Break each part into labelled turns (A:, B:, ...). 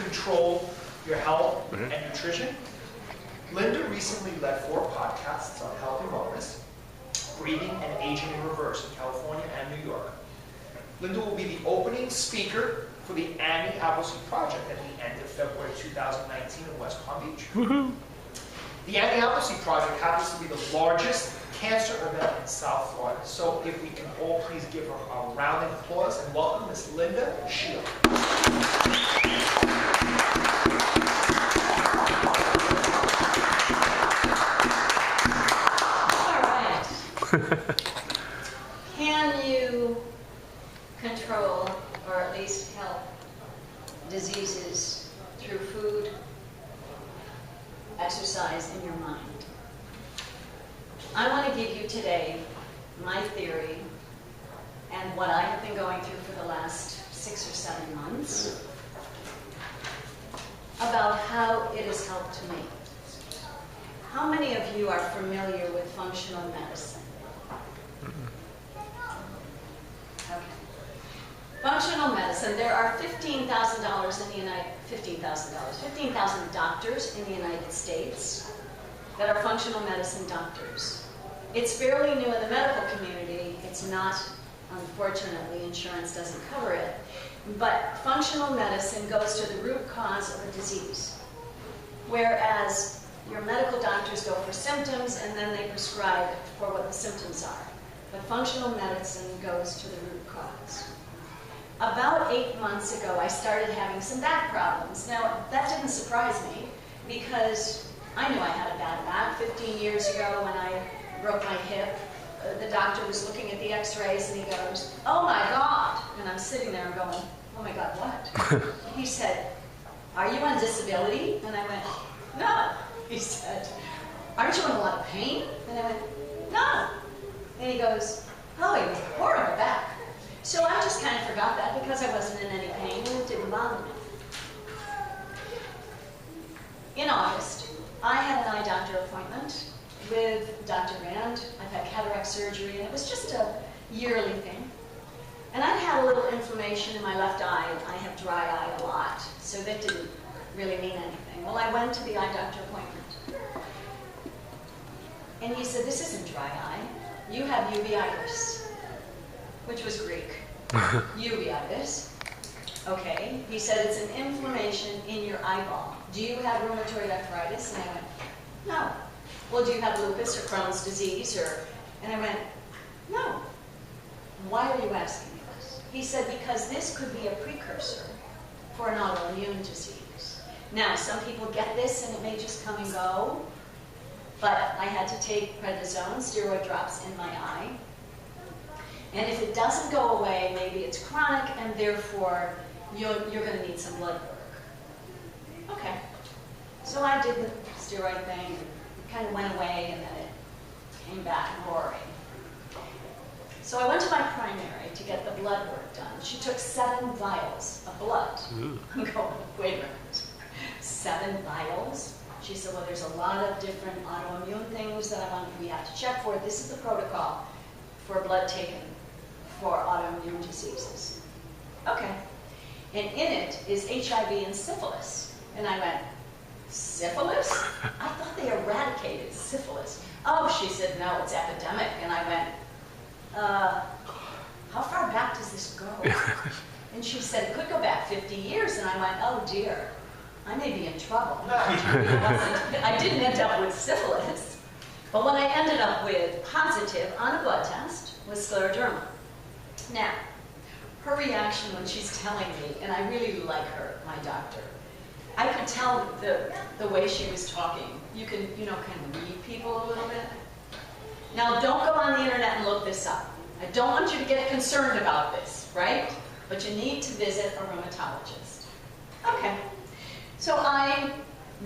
A: control your health and nutrition. Linda recently led 4 podcasts on health and wellness, breathing and aging in reverse in California and New York. Linda will be the opening speaker for the Annie Appleseed Project at the end of February 2019 in West Palm Beach.
B: Woohoo!
A: The Annie Appleseed Project happens to be the largest cancer event in South Florida. So if we can all please give her a round of applause and welcome Ms. Linda Shield.
C: All right. Can you control or at least help diseases through food, exercise, and your mind? I want to give you today my theory and what I have been going through for the last 6 or 7 months about how it has helped me. How many of you are familiar with functional medicine? Okay. Functional medicine, there are $15,000 in the United, $15,000 doctors in the United States that are functional medicine doctors. It's fairly new in the medical community. It's not, unfortunately, insurance doesn't cover it. But functional medicine goes to the root cause of a disease. Whereas your medical doctors go for symptoms and then they prescribe for what the symptoms are. But functional medicine goes to the root cause. About 8 months ago, I started having some back problems. Now, that didn't surprise me because I knew I had a bad back. 15 years ago when I broke my hip, the doctor was looking at the x-rays and he goes, "Oh my God." And I'm sitting there and going, "Oh my God, what?" He said, "Are you on disability?" And I went, "No." He said, "Aren't you in a lot of pain?" And I went, "No." And he goes, "Oh, you have a horrible back." So I just kind of forgot that because I wasn't in any pain and it didn't bother me. In August, I had an eye doctor appointment with Dr. Rand. I've had cataract surgery and it was just a yearly thing. And I'd had a little inflammation in my left eye. I have dry eye a lot, so that didn't really mean anything. Well, I went to the eye doctor appointment. And he said, "This isn't dry eye. You have uveitis," which was Greek. Uveitis. Okay. He said, "It's an inflammation in your eyeball. Do you have rheumatoid arthritis?" And I went, "No." "Well, do you have lupus or Crohn's disease?" And I went, "No." "Why are you asking me this?" He said, "Because this could be a precursor for an autoimmune disease." Now, some people get this and it may just come and go, but I had to take prednisone, steroid drops in my eye. And if it doesn't go away, maybe it's chronic and therefore you're going to need some blood work. Okay. So I did the steroid thing, it kind of went away and then it came back roaring. So I went to my primary to get the blood work done. She took 7 vials of blood.
B: Ooh.
C: I'm going, wait a minute, 7 vials? She said, "Well, there's a lot of different autoimmune things that we have to check for. This is the protocol for blood taken for autoimmune diseases." Okay. And in it is HIV and syphilis. And I went, "Syphilis? I thought they eradicated syphilis." "Oh," she said, "no, it's epidemic." And I went, how far back does this go?" And she said, "It could go back 50 years. And I went, "Oh dear, I may be in trouble." I didn't end up with syphilis. But what I ended up with positive on a blood test was scleroderma. Now, her reaction when she's telling me, and I really like her, my doctor, I could tell the way she was talking. You can, kind of read people a little bit. Now, don't go on the internet and look this up. I don't want you to get concerned about this, right? But you need to visit a rheumatologist. Okay. So I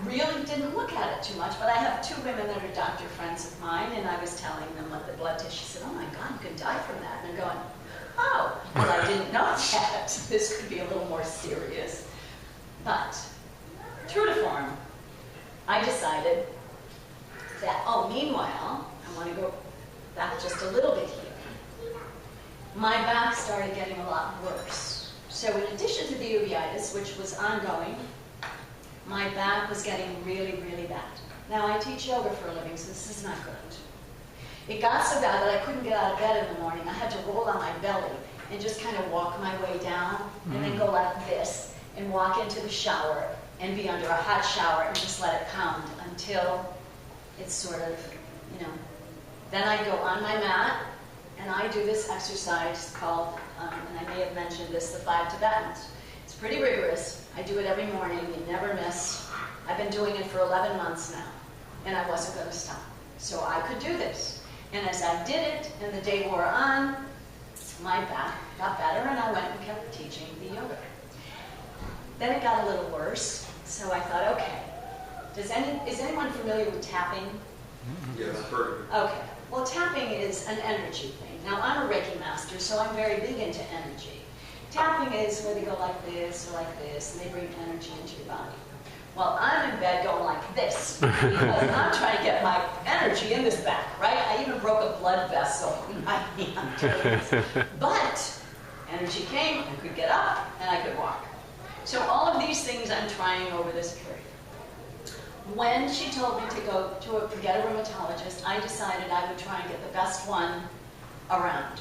C: really didn't look at it too much, but I have 2 women that are doctor friends of mine, and I was telling them what the blood test. She said, "Oh my God, you could die from that." And I'm going, "Oh, well, I didn't know that. This could be a little more serious." But true to form, I decided that, meanwhile, I want to go back just a little bit here. My back started getting a lot worse. So in addition to the uveitis, which was ongoing, my back was getting really, really bad. Now I teach yoga for a living, so this is not good. It got so bad that I couldn't get out of bed in the morning. I had to roll on my belly and just kind of walk my way down and then go like this and walk into the shower and be under a hot shower and just let it pound until it's sort of, you know. Then I go on my mat and I do this exercise called, and I may have mentioned this, the 5 Tibetans. It's pretty rigorous. I do it every morning. You never miss. I've been doing it for 11 months now, and I wasn't going to stop. So I could do this. And as I did it, and the day wore on, my back got better, and I went and kept teaching the yoga. Then it got a little worse, so I thought, okay, is anyone familiar with tapping?
B: Yes, perfect.
C: Okay. Well, tapping is an energy thing. Now, I'm a Reiki master, so I'm very big into energy. Tapping is where they go like this or like this, and they bring energy into your body. Well, I'm in bed going like this, because I'm trying to get my energy in this back, right? I even broke a blood vessel in my hand. But energy came, I could get up, and I could walk. So all of these things I'm trying over this period. When she told me to go to get a rheumatologist, I decided I would try and get the best one around.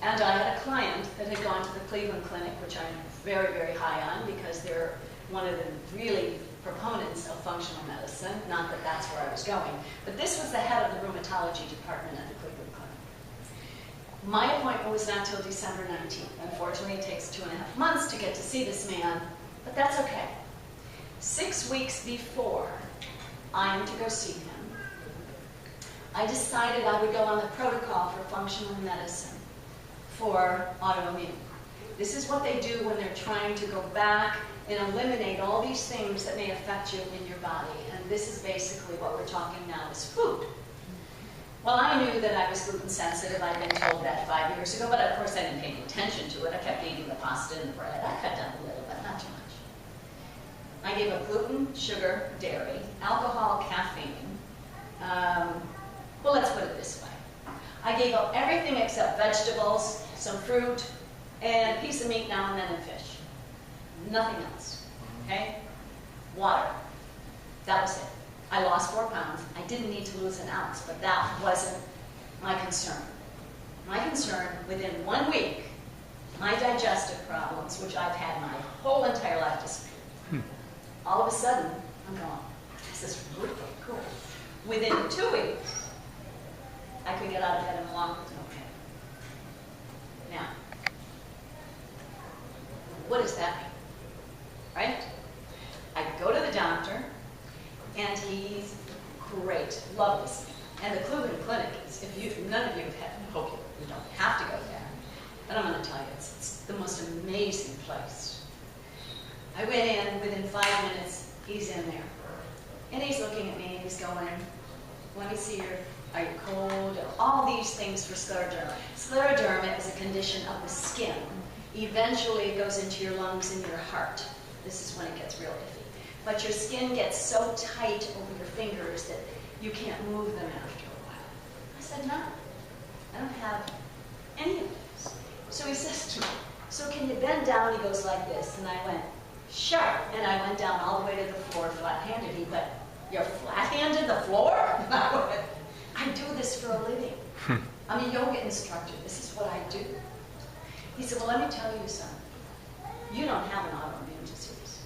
C: And I had a client that had gone to the Cleveland Clinic, which I'm very, very high on because they're one of the really proponents of functional medicine. Not that that's where I was going, but this was the head of the rheumatology department at the Cleveland Clinic. My appointment was not till December 19th. Unfortunately, it takes 2.5 months to get to see this man, but that's okay. 6 weeks before I am to go see him, I decided I would go on the protocol for functional medicine for autoimmune. This is what they do when they're trying to go back and eliminate all these things that may affect you in your body. And this is basically what we're talking now is food. Well, I knew that I was gluten sensitive. I'd been told that 5 years ago, but of course I didn't pay any attention to it. I kept eating the pasta and the bread. I cut down a little, but not too much. I gave up gluten, sugar, dairy, alcohol, caffeine. Well, let's put it this way. I gave up everything except vegetables, some fruit, and a piece of meat now and then and fish. Nothing else, okay? Water. That was it. I lost 4 pounds. I didn't need to lose an ounce, but that wasn't my concern. My concern, within 1 week, my digestive problems, which I've had my whole entire life, disappeared. All of a sudden, I'm going, this is really cool. Within 2 weeks, I could get out of bed and walk with no pain. Now, what does that mean? Right? I go to the doctor, and he's great, loves me. And the Cleveland Clinic is, none of you have had, I hope you don't have to go there, but I'm going to tell you, it's the most amazing place. I went in, within 5 minutes, he's in there. And he's looking at me, and he's going, let me see are you cold? All these things for scleroderma. Scleroderma is a condition of the skin. Eventually, it goes into your lungs and your heart. This is when it gets real iffy. But your skin gets so tight over your fingers that you can't move them after a while. I said, no, I don't have any of this. So he says to me, so can you bend down? He goes like this. And I went, sure. And I went down all the way to the floor flat-handed. He went, you're flat-handed, the floor? And I went, I do this for a living. I'm a yoga instructor. This is what I do. He said, well, let me tell you something. You don't have an autoimmune disease.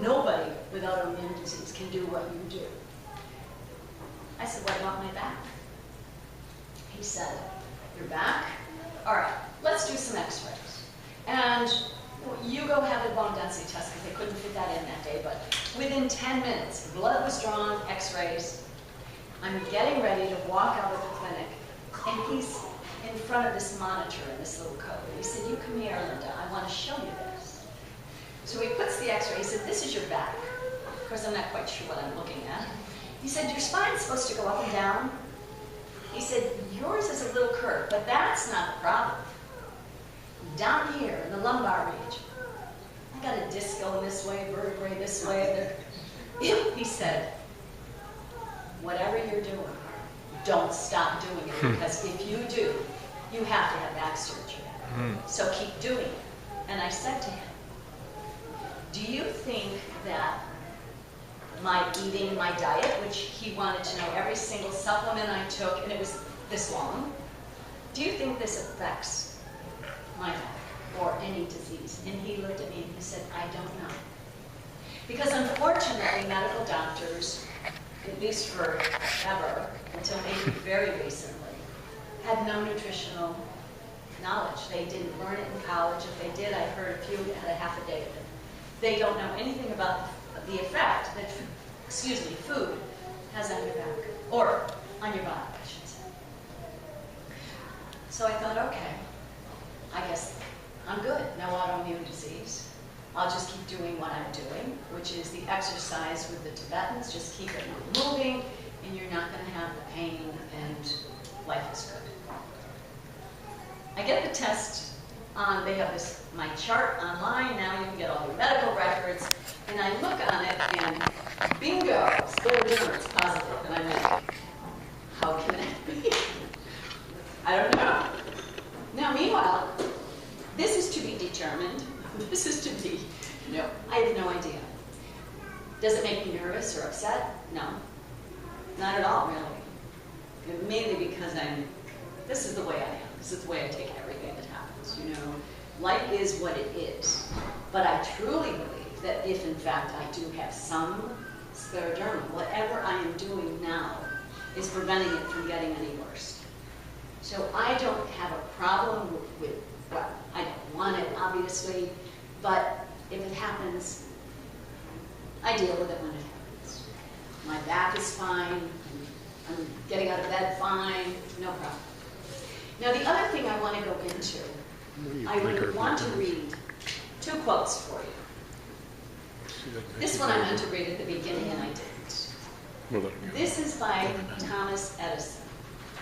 C: Nobody with autoimmune disease can do what you do. I said, what about my back? He said, your back? All right, let's do some x-rays. And you go have a bone density test because they couldn't fit that in that day, but within 10 minutes, blood was drawn, x-rays. I'm getting ready to walk out of the clinic, and he's in front of this monitor in this little coat. And he said, you come here, Linda, I want to show you this. So he puts the x-ray, he said, this is your back. Of course, I'm not quite sure what I'm looking at. He said, your spine's supposed to go up and down. He said, yours is a little curved, but that's not the problem. Down here in the lumbar region, I got a disc going this way, vertebrae this way. He said, whatever you're doing, don't stop doing it, because if you do, you have to have back surgery. So keep doing it. And I said to him, do you think that my eating, my diet, which he wanted to know every single supplement I took, and it was this long, do you think this affects my back or any disease? And he looked at me and he said, I don't know. Because unfortunately, medical doctors, at least forever, until maybe very recently, had no nutritional knowledge. They didn't learn it in college. If they did, I heard a few had a half a day of it. They don't know anything about the effect that, food has on your back, or on your body, I should say. So I thought, okay, I guess I'm good. No autoimmune disease. I'll just keep doing what I'm doing, which is the exercise with the Tibetans. Just keep it moving, and you're not going to have the pain, and life is good. I get the test on, they have my chart online, now you can get all your medical records, and I look on it, and bingo, scleroderma, it's positive, and I'm like, how can it be? I don't know. Now, meanwhile, this is to be determined. This is to be, I have no idea. Does it make me nervous or upset? No. Not at all, really. Mainly because this is the way I am. This is the way I take everything that happens, Life is what it is. But I truly believe that if, in fact, I do have some scleroderma, whatever I am doing now is preventing it from getting any worse. So I don't have a problem with well, I don't want it, obviously, but if it happens, I deal with it when it happens. My back is fine, I'm getting out of bed fine, no problem. Now, the other thing I want to go into, I would want to read 2 quotes for you. This one I meant to read at the beginning, and I didn't. This is by Thomas Edison,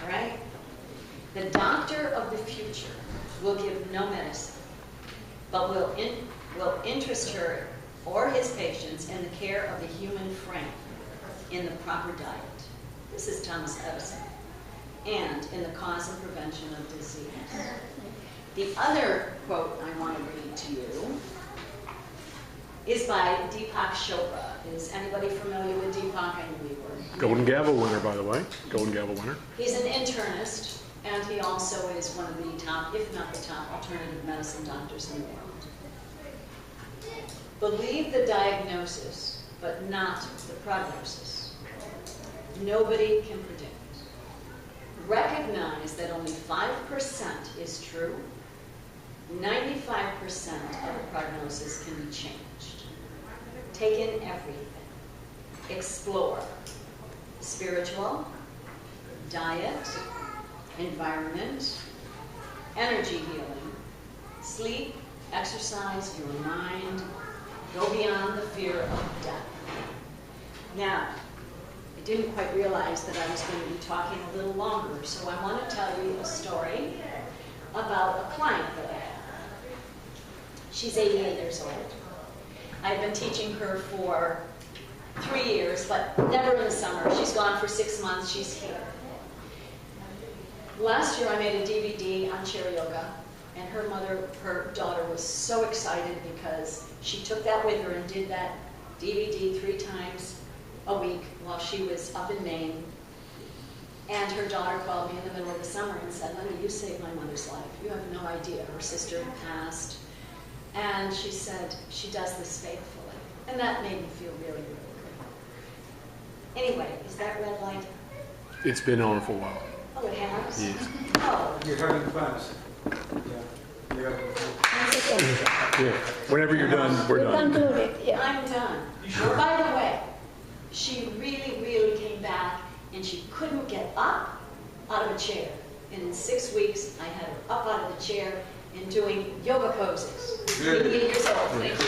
C: all right? The doctor of the future will give no medicine, but will interest her or his patients in the care of the human frame in the proper diet. This is Thomas Edison. And in the cause and prevention of disease. The other quote I want to read to you is by Deepak Chopra. Is anybody familiar with Deepak? I know you were.
D: Golden Gavel winner, by the way. Golden Gavel winner.
C: He's an internist, and he also is one of the top, if not the top, alternative medicine doctors in the world. Believe the diagnosis, but not the prognosis. Nobody can predict. Recognize that only 5% is true. 95% of the prognosis can be changed. Take in everything. Explore. Spiritual, diet, environment, energy healing, sleep, exercise, your mind. Go beyond the fear of death. Now, I didn't quite realize that I was going to be talking a little longer, so I want to tell you a story about a client that I have. She's 88 years old. I've been teaching her for 3 years, but never in the summer. She's gone for 6 months. She's here. Last year I made a DVD on chair yoga, and her daughter was so excited because she took that with her and did that DVD 3 times a week while she was up in Maine. And her daughter called me in the middle of the summer and said, "Linda, you saved my mother's life. You have no idea. Her sister passed." And she said she does this faithfully. And that made me feel really, really good. Anyway, is that red light?
D: It's been on for a while.
C: Oh, it has?
D: Yes.
C: Oh.
B: You're having fun. Yeah. You're having fun.
D: Yeah. Whenever you're done, we're done.
E: Concluded, yeah.
C: I'm done.
A: You sure?
C: By the way, she really, really came back, and she couldn't get up out of a chair. And in 6 weeks, I had her up out of the chair and doing yoga poses.
B: Good.
C: 88 years old. Thank you.